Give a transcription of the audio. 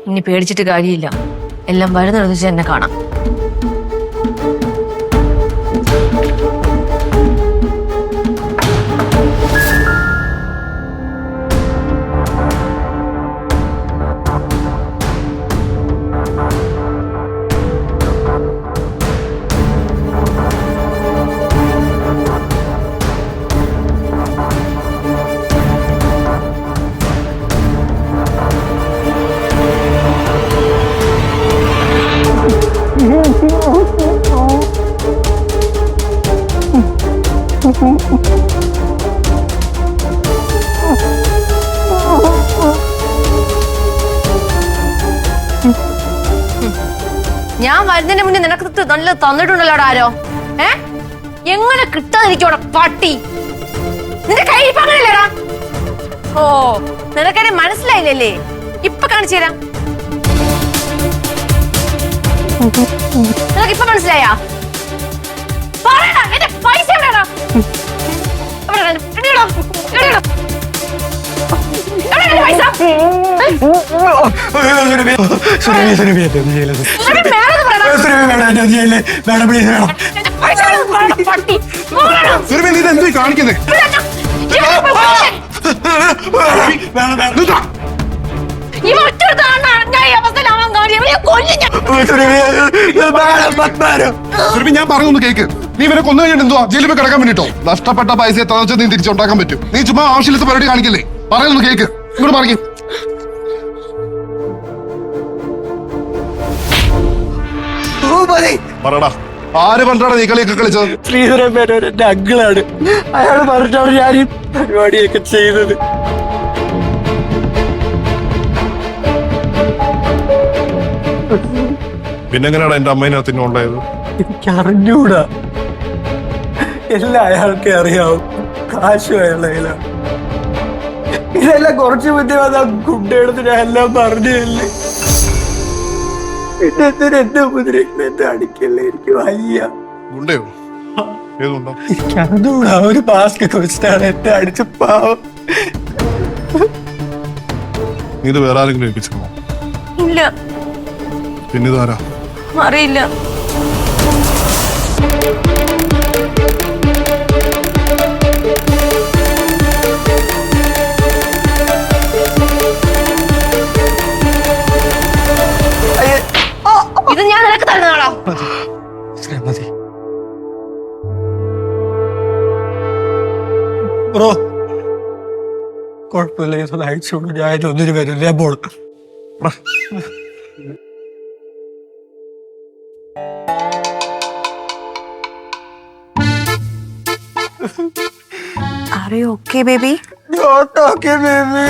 ഇനി പേടിച്ചിട്ട് കാര്യമില്ല. എല്ലാം വരുന്നത് വെച്ച് എന്നെ കാണാം. ഞാൻ വരുന്നതിന് മുന്നേ നിനക്ക് നല്ല തന്നിട്ടുണ്ടല്ലോ ആരോ. എങ്ങനെ കിട്ടാതിരിക്കോടെ പട്ടി. നിന്റെ കൈ ഇപ്പൊ അങ്ങനെയല്ലേടാ. ഓ നിനക്കതിനെ മനസ്സിലായില്ലല്ലേ? ഇപ്പൊ കാണിച്ചു തരാം. നിനക്ക് ഇപ്പൊ മനസ്സിലായാ? പറയടാ എന്റെ പൈസ എവിടെയാടാ? കാണിക്കുന്നത് ഞാൻ പറഞ്ഞൊന്ന് കേക്ക്. നീ ഇവരെ കൊന്നു കഴിഞ്ഞിട്ട് എന്തുവാ ജയിലിൽ പോയി കിടക്കാൻ വേണ്ടിട്ടോ? നഷ്ടപ്പെട്ട പൈസ എത്ര വെച്ചാൽ നീ തിരിച്ചുണ്ടാക്കാൻ പറ്റും. നീ ചുമ്മാ ആവശ്യമില്ലാത്ത പരിപാടി കാണിക്കില്ലേ? പറയുന്നു കേക്ക്. ഇങ്ങോട്ട് പറഞ്ഞു പറടാ. ആര് പറഞ്ഞാണ് നീ കളിയൊക്കെ കളിച്ചത്? ശ്രീധരൻ മേനോൻ എന്റെ അങ്കിളാണ്. അയാൾ പറഞ്ഞിട്ടാണ് ഞാൻ ഈ പരിപാടിയൊക്കെ ചെയ്തത്. പിന്നെങ്ങനെയാണ് എന്റെ അമ്മേനകത്തിന് ഉണ്ടായത്? എനിക്ക് അറിഞ്ഞൂടാ. എല്ലാം അയാൾക്കേ അറിയാവും. കാശും അയാളുടെ കയ്യിലാണ്. ഇതെല്ലാം കുറച്ച് മുന്നേ വന്ന ഗുണ്ടയെടുത്ത് ഞാൻ എല്ലാം പറഞ്ഞല്ലേ. പിന്നെ എന്തിനാ എന്നെ ഉപദ്രവിക്കുന്നത്? എന്നെ അടിക്കല്ലേ. എനിക്ക് വയ്യ. ഗുണ്ടയോ? ഏതുണ്ടോ? എനിക്ക് അറിഞ്ഞൂടാ. ഒരു മാസ്ക് ഒക്കെ വെച്ചിട്ടാണ് എന്നെ അടിച്ച പാവം. നീ ഇത് വേറെ ആരെങ്കിലും ഏൽപ്പിച്ചിരുന്നോ? ഇല്ല. പിന്നെ ഇതാരാ? അറിയില്ല. ഇത് ഞാൻ നിനക്ക് തരുന്നതാണോ? ശ്രീമതി ബ്രോ കുഴപ്പമില്ല. ഇതൊന്ന് അയച്ചോളൂ. ഞാൻ ഒന്നിനു വരില്ല. ഞാൻ പോണു. Are you okay, baby? Not okay, baby.